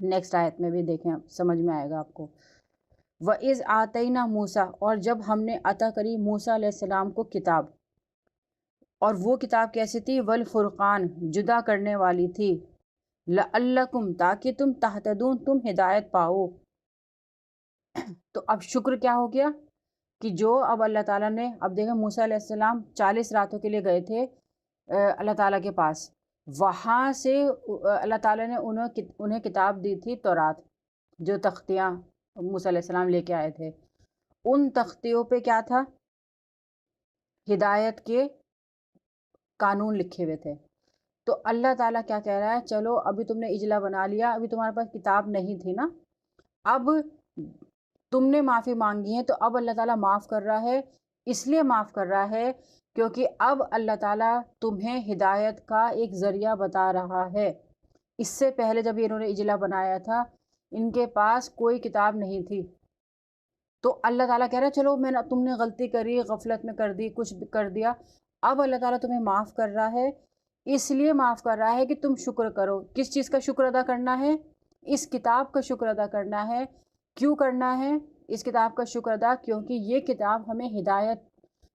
Next آیت میں بھی دیکھیں سمجھ میں آئے گا آپ کو. وَإِذْ آتَيْنَا مُوسَىٰ، اور جب ہم نے عطا کری موسیٰ علیہ السلام کو کتاب، اور وہ کتاب کیسی تھی؟ والفرقان، جدا کرنے والی تھی. لعلکم، تاکہ تم تہتدون، تم ہدایت پاؤ. تو اب شکر کیا ہو گیا کہ جو اب اللہ تعالیٰ نے، اب دیکھیں موسیٰ علیہ السلام 40 راتوں کے لیے گئے تھے اللہ تعالیٰ کے پاس. وہاں سے اللہ تعالیٰ نے انہیں کتاب دی تھی تورات، جو تختیاں موسیٰ علیہ السلام لے کے آئے تھے. ان تختیوں پہ کیا تھا؟ ہدایت کے قانون لکھے ہوئے تھے. تو اللہ تعالیٰ کیا کہہ رہا ہے؟ چلو ابھی تم نے اجلا بنا لیا، ابھی تمہارے پاس کتاب نہیں تھی نا، اب تم نے معافی مانگی ہے، تو اب اللہ تعالیٰ معاف کر رہا ہے. اس لیے معاف کر رہا ہے کیونکہ اب اللہ تعالیٰ تمہیں ہدایت کا ایک ذریعہ بتا رہا ہے. اس سے پہلے جب انہوں نے اجلا بنایا تھا، ان کے پاس کوئی کتاب نہیں تھی. تو اللہ تعالیٰ کہہ رہا ہے چلو تم نے غلطی کری، غفلت میں کر دی، کچھ کر دیا، اب اللہ تعالیٰ تمہیں معاف کر رہا ہے. اس لیے معاف کر رہا ہے کہ تم شکر کرو. کس چیز کا شکر ادا کرنا ہے؟ اس کتاب کا شکر ادا کرنا ہے. کیوں کرنا ہے اس کتاب کا شکر ادا؟ کیونکہ یہ کتاب ہمیں ہدایت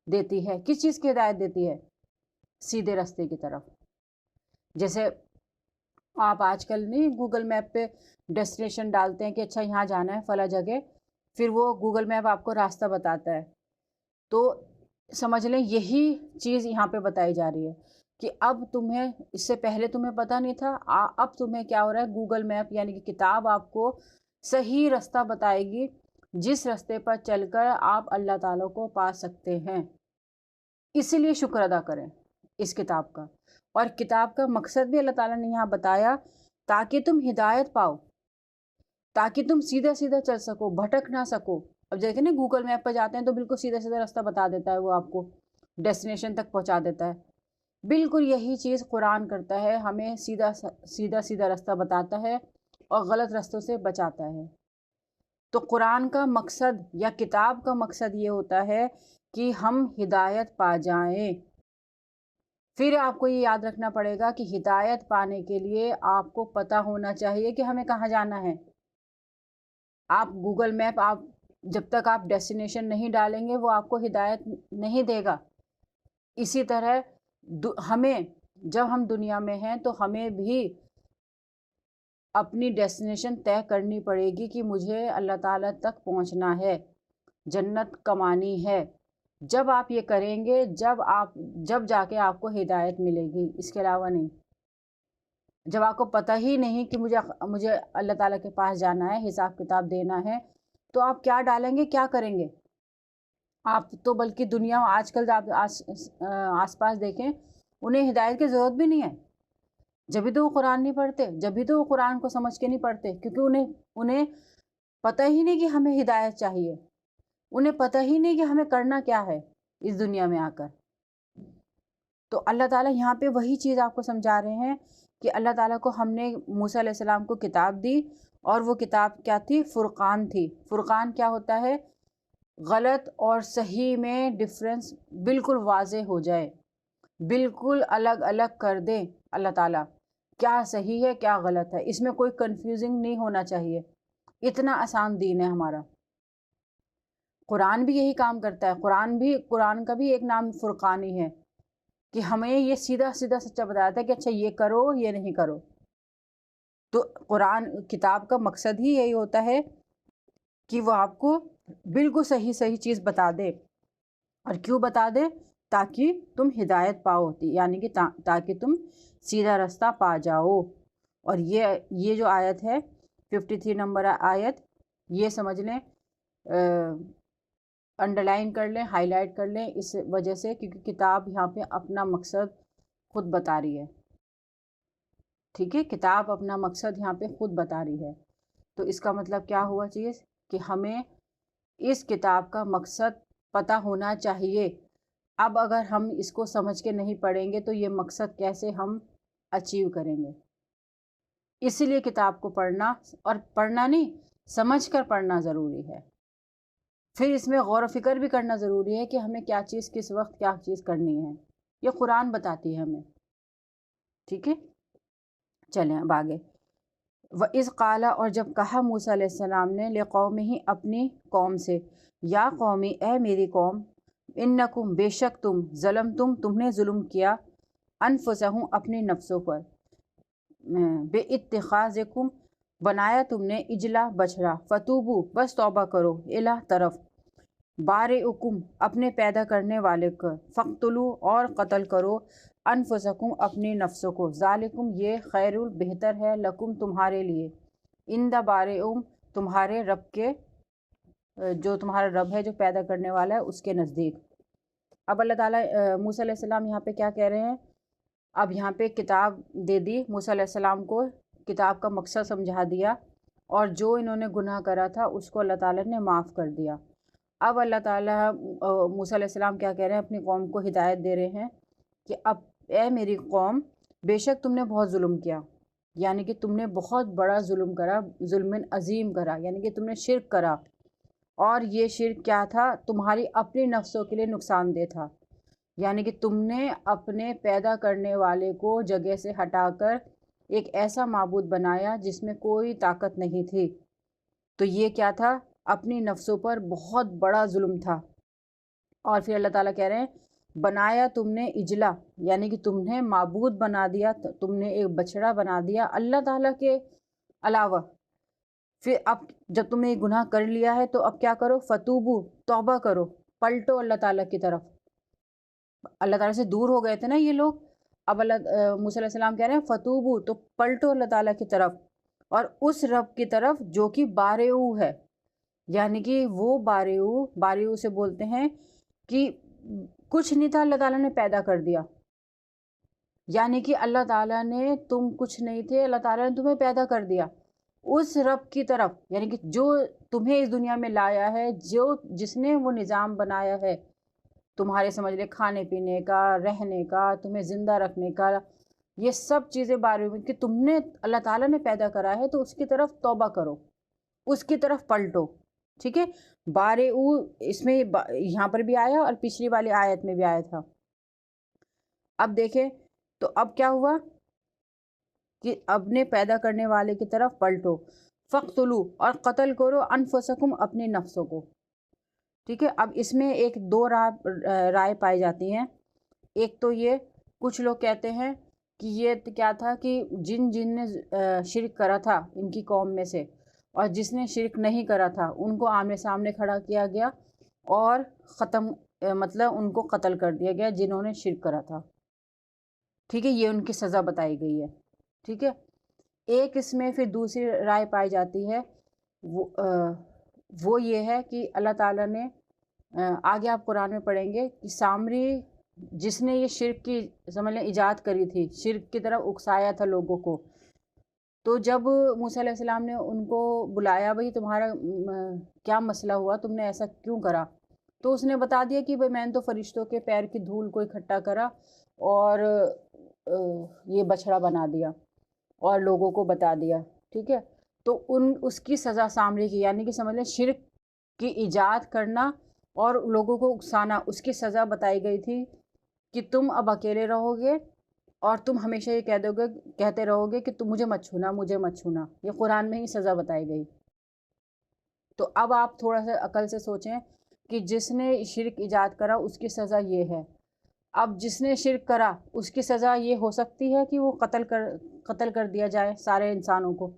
دیتی ہے. کس چیز کی ہدایت دیتی ہے؟ سیدھے راستے کی طرف. جیسے آپ آج کل نہیں گوگل میپ پہ ڈیسٹینیشن ڈالتے ہیں کہ اچھا یہاں جانا ہے فلاں جگہ، پھر وہ گوگل میپ آپ کو راستہ بتاتا ہے. تو سمجھ لیں یہی چیز یہاں پہ بتائی جا رہی ہے کہ اب تمہیں، اس سے پہلے تمہیں پتہ نہیں تھا، اب تمہیں کیا ہو رہا ہے؟ گوگل میپ یعنی کہ کتاب آپ کو صحیح راستہ بتائے گی، جس راستے پر چل کر آپ اللہ تعالیٰ کو پا سکتے ہیں. اسی لیے شکر ادا کریں اس کتاب کا. اور کتاب کا مقصد بھی اللہ تعالیٰ نے یہاں بتایا تاکہ تم ہدایت پاؤ، تاکہ تم سیدھا سیدھا چل سکو، بھٹک نہ سکو. اب دیکھیں نا گوگل میپ پہ جاتے ہیں تو بالکل سیدھا سیدھا راستہ بتا دیتا ہے، وہ آپ کو ڈیسٹینیشن تک پہنچا دیتا ہے. بالکل یہی چیز قرآن کرتا ہے، ہمیں سیدھا راستہ بتاتا ہے اور غلط راستوں سے بچاتا ہے. تو قرآن کا مقصد یا کتاب کا مقصد یہ ہوتا ہے کہ ہم ہدایت پا جائیں. پھر آپ کو یہ یاد رکھنا پڑے گا کہ ہدایت پانے کے لیے آپ کو پتہ ہونا چاہیے کہ ہمیں کہاں جانا ہے. آپ گوگل میپ جب تک آپ ڈیسٹینیشن نہیں ڈالیں گے وہ آپ کو ہدایت نہیں دے گا. اسی طرح ہمیں، جب ہم دنیا میں ہیں تو ہمیں بھی اپنی ڈیسٹینیشن طے کرنی پڑے گی کہ مجھے اللہ تعالیٰ تک پہنچنا ہے، جنت کمانی ہے. جب آپ یہ کریں گے، جب جا کے آپ کو ہدایت ملے گی، اس کے علاوہ نہیں. جب آپ کو پتہ ہی نہیں کہ مجھے اللہ تعالیٰ کے پاس جانا ہے، حساب کتاب دینا ہے، تو آپ کیا ڈالیں گے، کیا کریں گے؟ آپ تو بلکہ دنیا آج کل آپ آس پاس دیکھیں، انہیں ہدایت کی ضرورت بھی نہیں ہے. جبھی تو وہ قرآن نہیں پڑھتے، جبھی تو وہ قرآن کو سمجھ کے نہیں پڑھتے، کیونکہ انہیں پتہ ہی نہیں کہ ہمیں ہدایت چاہیے. انہیں پتہ ہی نہیں کہ ہمیں کرنا کیا ہے اس دنیا میں آ کر. تو اللہ تعالیٰ یہاں پہ وہی چیز آپ کو سمجھا رہے ہیں کہ اللہ تعالیٰ کو ہم نے موسیٰ علیہ السلام کو کتاب دی، اور وہ کتاب کیا تھی؟ فرقان تھی. فرقان کیا ہوتا ہے؟ غلط اور صحیح میں ڈفرینس بالکل واضح ہو جائے، بالکل الگ الگ کر دے اللہ تعالیٰ، کیا صحیح ہے کیا غلط ہے. اس میں کوئی کنفیوزنگ نہیں ہونا چاہیے. اتنا آسان دین ہے ہمارا. قرآن بھی یہی کام کرتا ہے. قرآن کا بھی ایک نام فرقان ہی ہے کہ ہمیں یہ سیدھا سیدھا سچا بتاتا ہے کہ اچھا یہ کرو یہ نہیں کرو. تو قرآن کتاب کا مقصد ہی یہی ہوتا ہے کہ وہ آپ کو بالکل صحیح چیز بتا دے. اور کیوں بتا دے؟ تاکہ تم ہدایت پاؤ، یعنی کہ تاکہ تم سیدھا راستہ پا جاؤ. اور یہ جو آیت ہے 53 نمبر آیت، یہ سمجھ لیں، انڈر لائن کر لیں، ہائی لائٹ کر لیں، اس وجہ سے کیونکہ کتاب یہاں پہ اپنا مقصد خود بتا رہی ہے. ٹھیک ہے، کتاب اپنا مقصد یہاں پہ خود بتا رہی ہے. تو اس کا مطلب کیا ہوا چیز کہ ہمیں اس کتاب کا مقصد پتہ ہونا چاہیے. اب اگر ہم اس کو سمجھ کے نہیں پڑھیں گے تو یہ مقصد کیسے ہم اچیو کریں گے؟ اسی لیے کتاب کو پڑھنا، اور پڑھنا نہیں، سمجھ کر پڑھنا ضروری ہے. پھر اس میں غور و فکر بھی کرنا ضروری ہے کہ ہمیں کیا چیز کس وقت کیا چیز کرنی ہے. یہ قرآن بتاتی ہے ہمیں. ٹھیک ہے، چلیں اب آگے. وَإِذْ قَالَ اور جب کہا موسیٰ علیہ السلام نے لِقَوْمِهِ اپنی قوم سے، یا قومی اے میری قوم، انکم بے شک تم ظلمتم تم نے ظلم کیا، انفسہم اپنے نفسوں پر، بے اتخاذکم بنایا تم نے اجلا بچھڑا، فتوبو بس توبہ کرو، الہ طرف، بارئکم اپنے پیدا کرنے والے کو، فقتلو اور قتل کرو، انفسکم اپنی نفسوں کو، ذالکم یہ خیر بہتر ہے، لکم تمہارے لیے، عند بارئکم تمہارے رب کے، جو تمہارا رب ہے جو پیدا کرنے والا ہے اس کے نزدیک۔ اب اللہ تعالیٰ موسیٰ علیہ السلام یہاں پہ کیا کہہ رہے ہیں؟ اب یہاں پہ کتاب دے دی موسیٰ علیہ السلام کو، کتاب کا مقصد سمجھا دیا، اور جو انہوں نے گناہ کرا تھا اس کو اللہ تعالیٰ نے معاف کر دیا۔ اب اللہ تعالیٰ موسیٰ علیہ السلام کیا کہہ رہے ہیں؟ اپنی قوم کو ہدایت دے رہے ہیں کہ اب اے میری قوم، بے شک تم نے بہت ظلم کیا، یعنی کہ تم نے بہت بڑا ظلم کرا، ظلم عظیم کرا، یعنی کہ تم نے شرک کرا، اور یہ شرک کیا تھا؟ تمہاری اپنی نفسوں کے لیے نقصان دہ تھا، یعنی کہ تم نے اپنے پیدا کرنے والے کو جگہ سے ہٹا کر ایک ایسا معبود بنایا جس میں کوئی طاقت نہیں تھی، تو یہ کیا تھا؟ اپنی نفسوں پر بہت بڑا ظلم تھا۔ اور پھر اللہ تعالیٰ کہہ رہے ہیں بنایا تم نے اجلا، یعنی کہ تم نے معبود بنا دیا، تم نے ایک بچڑا بنا دیا اللہ تعالیٰ کے علاوہ۔ پھر اب جب تم نے یہ گناہ کر لیا ہے تو اب کیا کرو؟ فتوبو توبہ کرو، پلٹو اللہ تعالیٰ کی طرف۔ اللہ تعالیٰ سے دور ہو گئے تھے نا یہ لوگ، اب موسیٰ علیہ السلام کہہ رہے ہیں فتوبو، تو پلٹو اللہ تعالیٰ کی طرف، اور اس رب کی طرف جو کہ بارئو ہے، یعنی کہ وہ بارئو سے بولتے ہیں کہ کچھ نہیں تھا اللہ تعالیٰ نے پیدا کر دیا، یعنی کہ اللہ تعالیٰ نے، تم کچھ نہیں تھے، اللہ تعالیٰ نے تمہیں پیدا کر دیا، اس رب کی طرف، یعنی کہ جو تمہیں اس دنیا میں لایا ہے، جس نے وہ نظام بنایا ہے تمہارے، سمجھ لے کھانے پینے کا، رہنے کا، تمہیں زندہ رکھنے کا، یہ سب چیزیں بارے میں کہ تم نے اللہ تعالیٰ نے پیدا کرا ہے، تو اس کی طرف توبہ کرو، اس کی طرف پلٹو، ٹھیک ہے؟ بارئو اس میں یہاں پر بھی آیا اور پچھلی والی آیت میں بھی آیا تھا۔ اب دیکھیں تو اب کیا ہوا کہ اپنے پیدا کرنے والے کی طرف پلٹو، فقتلو اور قتل کرو، انفسکم اپنی نفسوں کو، ٹھیک ہے؟ اب اس میں ایک دو رائے پائی جاتی ہیں۔ ایک تو یہ، کچھ لوگ کہتے ہیں کہ یہ کیا تھا کہ جن نے شرک کرا تھا ان کی قوم میں سے، اور جس نے شرک نہیں کرا تھا ان کو آمنے سامنے کھڑا کیا گیا اور مطلب ان کو قتل کر دیا گیا جنہوں نے شرک کرا تھا، ٹھیک ہے؟ یہ ان کی سزا بتائی گئی ہے، ٹھیک ہے؟ ایک اس میں پھر دوسری رائے پائی جاتی ہے، وہ یہ ہے کہ اللہ تعالیٰ نے، آگے آپ قرآن میں پڑھیں گے کہ سامری جس نے یہ شرک کی سمجھ لیں ایجاد کری تھی، شرک کی طرف اکسایا تھا لوگوں کو، تو جب موسیٰ علیہ السلام نے ان کو بلایا، بھئی تمہارا کیا مسئلہ ہوا، تم نے ایسا کیوں کرا؟ تو اس نے بتا دیا کہ بھئی میں نے تو فرشتوں کے پیر کی دھول کو اکٹھا کرا اور یہ بچھڑا بنا دیا اور لوگوں کو بتا دیا، ٹھیک ہے؟ تو اس کی سزا سامری کی، یعنی کہ سمجھ لیں شرک کی ایجاد کرنا اور لوگوں کو اکسانا، اس کی سزا بتائی گئی تھی کہ تم اب اکیلے رہو گے اور تم ہمیشہ یہ کہتے رہو گے کہ تم مجھے مت چھونا، مجھے مت چھونا، یہ قرآن میں ہی سزا بتائی گئی۔ تو اب آپ تھوڑا سا عقل سے سوچیں کہ جس نے شرک ایجاد کرا اس کی سزا یہ ہے، اب جس نے شرک کرا اس کی سزا یہ ہو سکتی ہے کہ وہ قتل کر دیا جائے سارے انسانوں کو،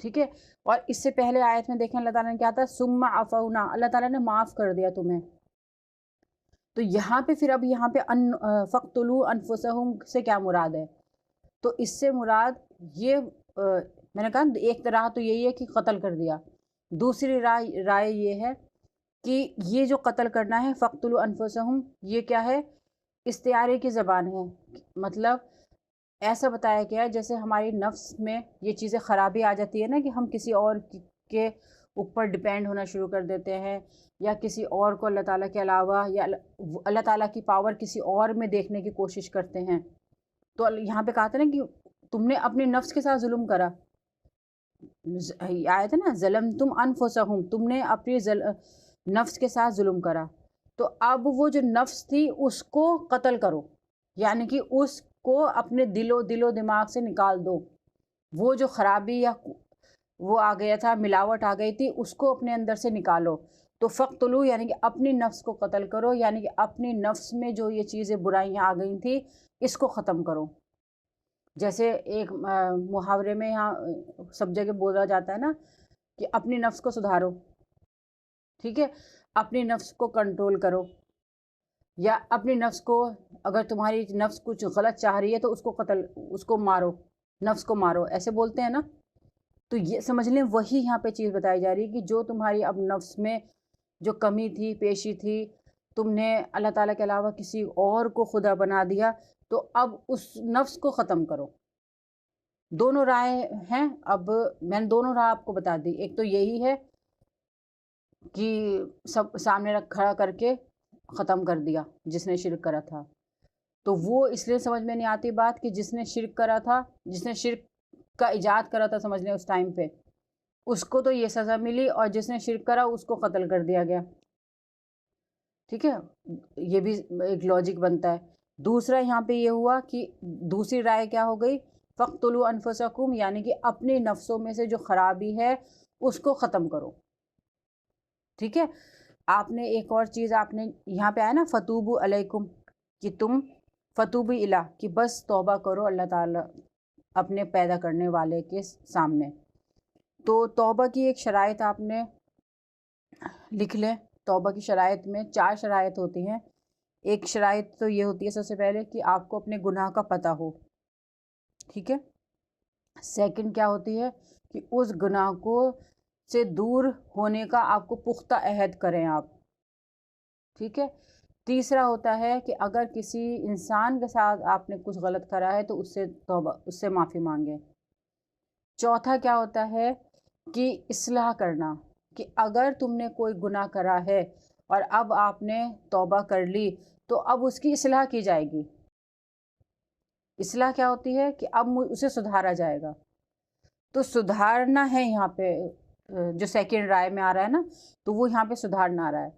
ٹھیک ہے؟ اور اس سے پہلے آیت میں دیکھیں اللہ تعالیٰ نے کیا تھا، ثم عفونا، اللہ تعالیٰ نے معاف کر دیا تمہیں۔ تو یہاں پہ پھر اب یہاں پہ فقتلوا انفسہم سے کیا مراد ہے؟ تو اس سے مراد یہ میں نے کہا ایک طرح تو یہی ہے کہ قتل کر دیا، دوسری رائے یہ ہے کہ یہ جو قتل کرنا ہے فقتلوا انفسہم، یہ کیا ہے؟ استعارے کی زبان ہے، مطلب ایسا بتایا گیا ہے جیسے ہماری نفس میں یہ چیزیں خرابی آ جاتی ہے نا کہ ہم کسی اور کے اوپر ڈیپینڈ ہونا شروع کر دیتے ہیں، یا کسی اور کو اللہ تعالیٰ کے علاوہ، یا اللہ تعالیٰ کی پاور کسی اور میں دیکھنے کی کوشش کرتے ہیں۔ تو یہاں پہ کہا تھا نا کہ تم نے اپنے نفس کے ساتھ ظلم کرا، آیا تھا نا ظلمتم انفسہم، تم نے اپنی نفس کے ساتھ ظلم کرا، تو اب وہ جو نفس تھی اس کو قتل کرو، یعنی کہ اس کو اپنے دل و دماغ سے نکال دو، وہ جو خرابی یا وہ آ گیا تھا، ملاوٹ آ گئی تھی، اس کو اپنے اندر سے نکالو. تو فقتلو یعنی کہ اپنی نفس کو قتل کرو، یعنی کہ اپنی نفس میں جو یہ چیزیں برائیاں آ گئی تھیں اس کو ختم کرو. جیسے ایک محاورے میں یہاں سب جگہ بولا جاتا ہے نا کہ اپنی نفس کو سدھارو، ٹھیک ہے، اپنی نفس کو کنٹرول کرو، یا اپنی نفس کو، اگر تمہاری نفس کچھ غلط چاہ رہی ہے تو اس کو مارو، نفس کو مارو، ایسے بولتے ہیں نا. تو یہ سمجھ لیں وہی یہاں پہ چیز بتائی جا رہی ہے کہ جو تمہاری اب نفس میں جو کمی تھی، پیشی تھی، تم نے اللہ تعالیٰ کے علاوہ کسی اور کو خدا بنا دیا، تو اب اس نفس کو ختم کرو. دونوں رائے ہیں، اب میں نے دونوں راہ آپ کو بتا دی. ایک تو یہی ہے کہ سب سامنے کھڑا کر کے ختم کر دیا جس نے شرک کرا تھا. تو وہ اس لیے سمجھ میں نہیں آتی بات کہ جس نے شرک کرا تھا، جس نے شرک کا ایجاد کرا تھا سمجھ لیں اس ٹائم پہ، اس کو تو یہ سزا ملی، اور جس نے شرک کرا اس کو قتل کر دیا گیا. ٹھیک ہے، یہ بھی ایک لاجک بنتا ہے. دوسرا یہاں پہ یہ ہوا کہ دوسری رائے کیا ہو گئی، فَاقْتُلُوا أَنفُسَكُمْ، یعنی کہ اپنی نفسوں میں سے جو خرابی ہے اس کو ختم کرو. ٹھیک ہے. آپ نے ایک اور چیز آپ نے یہاں پہ آیا نا فَتُوبُوا عَلَيْكُمْ، کہ تم فتوبِ الہ، کہ بس توبہ کرو اللہ تعالیٰ اپنے پیدا کرنے والے کے سامنے. تو توبہ کی ایک شرائط آپ نے لکھ لیں. توبہ کی شرائط میں 4 شرائط ہوتی ہیں. ایک شرائط تو یہ ہوتی ہے سب سے پہلے کہ آپ کو اپنے گناہ کا پتہ ہو. ٹھیک ہے. سیکنڈ کیا ہوتی ہے کہ اس گناہ کو سے دور ہونے کا آپ کو پختہ عہد کریں آپ. ٹھیک ہے. تیسرا ہوتا ہے کہ اگر کسی انسان کے ساتھ آپ نے کچھ غلط کرا ہے تو اس سے توبہ، اس سے معافی مانگیں. چوتھا کیا ہوتا ہے کہ اصلاح کرنا، کہ اگر تم نے کوئی گناہ کرا ہے اور اب آپ نے توبہ کر لی تو اب اس کی اصلاح کی جائے گی. اصلاح کیا ہوتی ہے کہ اب اسے سدھارا جائے گا. تو سدھارنا ہے یہاں پہ جو سیکنڈ رائے میں آ رہا ہے نا، تو وہ یہاں پہ سدھارنا آ رہا ہے.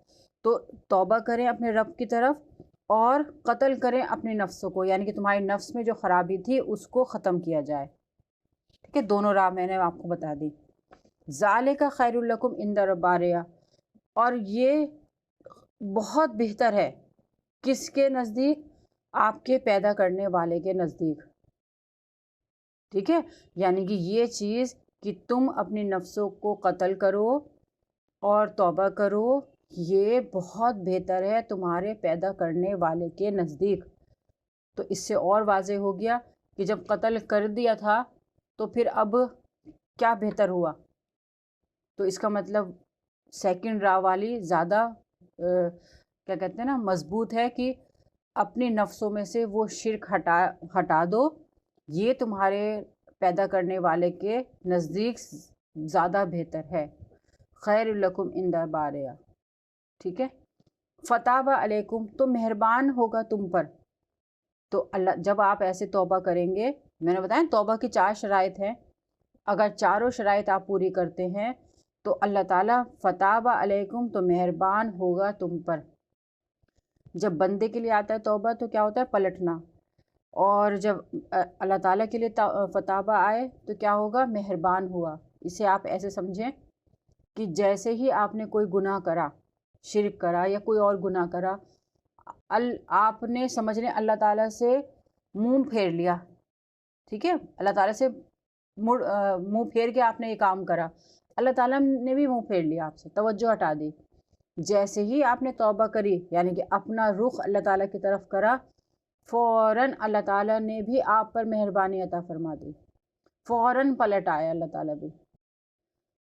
تو توبہ کریں اپنے رب کی طرف اور قتل کریں اپنی نفسوں کو، یعنی کہ تمہاری نفس میں جو خرابی تھی اس کو ختم کیا جائے. ٹھیک ہے. دونوں راہ میں نے آپ کو بتا دی. ذالک خیر لکم عند باریا، اور یہ بہت بہتر ہے کس کے نزدیک، آپ کے پیدا کرنے والے کے نزدیک. ٹھیک ہے. یعنی کہ یہ چیز کہ تم اپنی نفسوں کو قتل کرو اور توبہ کرو، یہ بہت بہتر ہے تمہارے پیدا کرنے والے کے نزدیک. تو اس سے اور واضح ہو گیا کہ جب قتل کر دیا تھا تو پھر اب کیا بہتر ہوا. تو اس کا مطلب سیکنڈ راہ والی زیادہ کیا کہتے ہیں نا مضبوط ہے کہ اپنی نفسوں میں سے وہ شرک ہٹا دو، یہ تمہارے پیدا کرنے والے کے نزدیک زیادہ بہتر ہے. خیر لکم عند باریا. ٹھیک ہے. فتاب علیکم، تو مہربان ہوگا تم پر. تو اللہ جب آپ ایسے توبہ کریں گے، میں نے بتایا توبہ کی 4 شرائط ہیں، اگر چاروں شرائط آپ پوری کرتے ہیں تو اللہ تعالیٰ فتاب علیکم، تو مہربان ہوگا تم پر. جب بندے کے لیے آتا ہے توبہ تو کیا ہوتا ہے پلٹنا، اور جب اللہ تعالیٰ کے لیے فتابہ آئے تو کیا ہوگا مہربان ہوا. اسے آپ ایسے سمجھیں کہ جیسے ہی آپ نے کوئی گناہ کرا، شرک کرا یا کوئی اور گناہ کرا، آپ نے سمجھ لیں اللہ تعالیٰ سے منہ پھیر لیا. ٹھیک ہے. اللہ تعالیٰ سے منہ پھیر کے آپ نے یہ کام کرا، اللہ تعالیٰ نے بھی منہ پھیر لیا، آپ سے توجہ ہٹا دی. جیسے ہی آپ نے توبہ کری، یعنی کہ اپنا رخ اللہ تعالیٰ کی طرف کرا، فوراً اللہ تعالیٰ نے بھی آپ پر مہربانی عطا فرما دی، فوراً پلٹ آیا اللہ تعالیٰ بھی.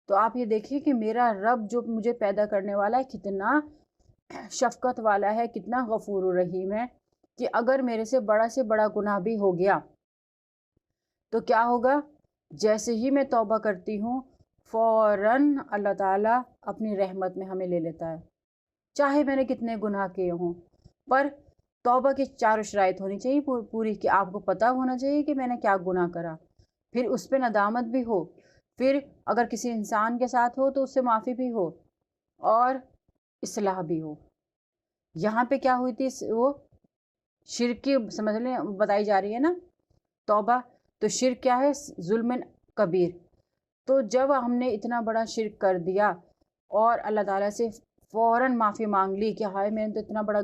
تو آپ یہ دیکھیے کہ میرا رب جو مجھے پیدا کرنے والا ہے کتنا شفقت والا ہے، کتنا غفور الرحیم ہے، کہ اگر میرے سے بڑا گناہ بھی ہو گیا تو کیا ہوگا، جیسے ہی میں توبہ کرتی ہوں فوراً اللہ تعالیٰ اپنی رحمت میں ہمیں لے لیتا ہے، چاہے میں نے کتنے گناہ کیے ہوں. پر توبہ کی 4 شرائط ہونی چاہیے پوری، کہ آپ کو پتہ ہونا چاہیے کہ میں نے کیا گناہ کرا، پھر اس پہ ندامت بھی ہو، پھر اگر کسی انسان کے ساتھ ہو تو اس سے معافی بھی ہو اور اصلاح بھی ہو. یہاں پہ کیا ہوئی تھی، وہ شرک کی سمجھ لیں بتائی جا رہی ہے نا توبہ، تو تو شرک کیا ہے؟ ظلم کبیر. تو جب ہم نے اتنا بڑا شرک کر دیا اور اللہ تعالیٰ سے فوراً معافی مانگ لی کہ ہائے میں نے تو اتنا بڑا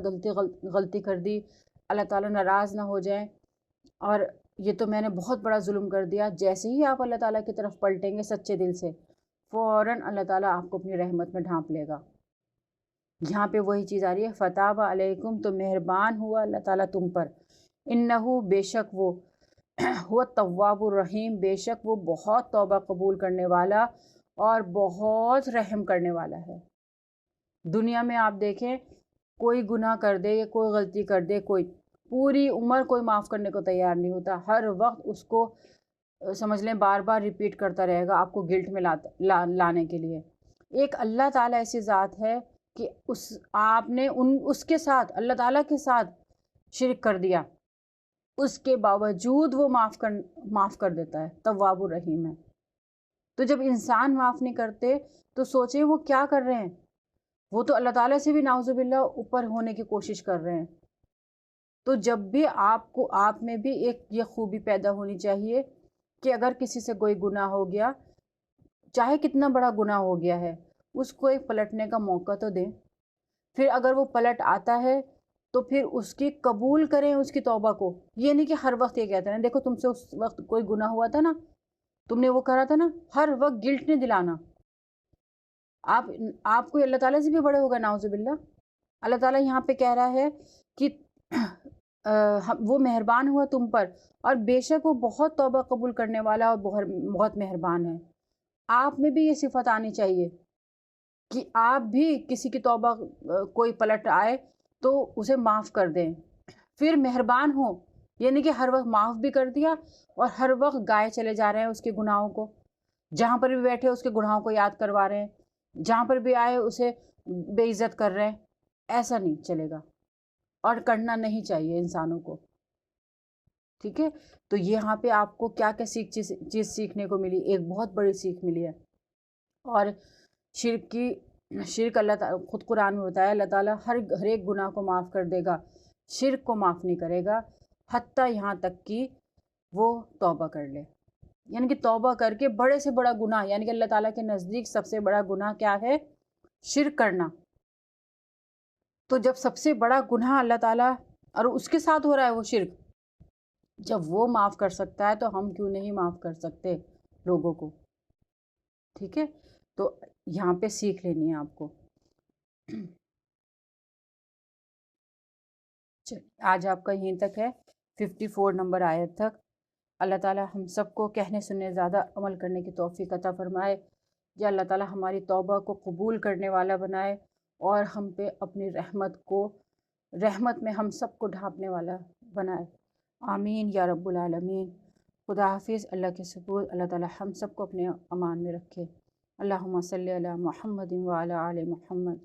غلطی کر دی، اللہ تعالیٰ ناراض نہ ہو جائیں، اور یہ تو میں نے بہت بڑا ظلم کر دیا. جیسے ہی آپ اللہ تعالیٰ کی طرف پلٹیں گے سچے دل سے، فوراً اللہ تعالیٰ آپ کو اپنی رحمت میں ڈھانپ لے گا. یہاں پہ وہی چیز آ رہی ہے، فتاب علیکم، تو مہربان ہوا اللہ تعالیٰ تم پر، انہو، بے شک وہ، ہوا تواب الرحیم، بے شک وہ بہت توبہ قبول کرنے والا اور بہت رحم کرنے والا ہے. دنیا میں آپ دیکھیں کوئی گناہ کر دے یا کوئی غلطی کر دے، کوئی پوری عمر کوئی معاف کرنے کو تیار نہیں ہوتا، ہر وقت اس کو سمجھ لیں بار بار ریپیٹ کرتا رہے گا آپ کو گلٹ میں لانے کے لیے. ایک اللہ تعالیٰ ایسی ذات ہے کہ آپ نے اس کے ساتھ، اللہ تعالیٰ کے ساتھ شرک کر دیا، اس کے باوجود وہ معاف کر دیتا ہے، تواب الرحیم ہے. تو جب انسان معاف نہیں کرتے تو سوچیں وہ کیا کر رہے ہیں، وہ تو اللہ تعالیٰ سے بھی نعوذ باللہ اوپر ہونے کی کوشش کر رہے ہیں. تو جب بھی آپ میں بھی ایک یہ خوبی پیدا ہونی چاہیے کہ اگر کسی سے کوئی گناہ ہو گیا، چاہے کتنا بڑا گناہ ہو گیا ہے، اس کو ایک پلٹنے کا موقع تو دیں. پھر اگر وہ پلٹ آتا ہے تو پھر اس کی قبول کریں اس کی توبہ کو. یہ نہیں کہ ہر وقت یہ کہتے ہیں دیکھو تم سے اس وقت کوئی گناہ ہوا تھا نا، تم نے وہ کرا تھا نا، ہر وقت گلٹ نہیں دلانا. آپ کو اللہ تعالیٰ سے بھی بڑے ہوگا نعوذ باللہ. اللہ تعالیٰ یہاں پہ کہہ رہا ہے کہ وہ مہربان ہوا تم پر، اور بے شک وہ بہت توبہ قبول کرنے والا اور بہت مہربان ہے. آپ میں بھی یہ صفت آنی چاہیے کہ آپ بھی کسی کی توبہ کوئی پلٹ آئے تو اسے معاف کر دیں، پھر مہربان ہوں. یعنی کہ ہر وقت معاف بھی کر دیا اور ہر وقت گائے چلے جا رہے ہیں اس کے گناہوں کو، جہاں پر بھی بیٹھے اس کے گناہوں کو یاد کروا رہے ہیں، جہاں پر بھی آئے اسے بے عزت کر رہے ہیں. ایسا نہیں چلے گا اور کرنا نہیں چاہیے انسانوں کو. ٹھیک ہے، تو یہاں پہ آپ کو کیا کیا چیز سیکھنے کو ملی؟ ایک بہت بڑی سیکھ ملی ہے. اور شرک اللہ تعالیٰ خود قرآن میں بتایا اللہ تعالیٰ ہر ایک گناہ کو معاف کر دے گا، شرک کو معاف نہیں کرے گا، حتیٰ یہاں تک کہ وہ توبہ کر لے. یعنی کہ توبہ کر کے بڑے سے بڑا گناہ، یعنی کہ اللہ تعالیٰ کے نزدیک سب سے بڑا گناہ کیا ہے؟ شرک کرنا. تو جب سب سے بڑا گناہ اللہ تعالیٰ اور اس کے ساتھ ہو رہا ہے وہ شرک، جب وہ معاف کر سکتا ہے تو ہم کیوں نہیں معاف کر سکتے لوگوں کو؟ ٹھیک ہے، تو یہاں پہ سیکھ لینی ہے آپ کو. آج آپ کا یہیں تک ہے، 54 نمبر آیت تک. اللہ تعالیٰ ہم سب کو کہنے سننے زیادہ عمل کرنے کی توفیق عطا فرمائے. یا اللہ تعالیٰ ہماری توبہ کو قبول کرنے والا بنائے اور ہم پہ اپنی رحمت میں ہم سب کو ڈھانپنے والا بنائے. آمین یا رب العالمین. خدا حافظ. اللہ کے سپرد. اللہ تعالیٰ ہم سب کو اپنے امان میں رکھے. اللہم صلی علی محمد وعلی آل محمد.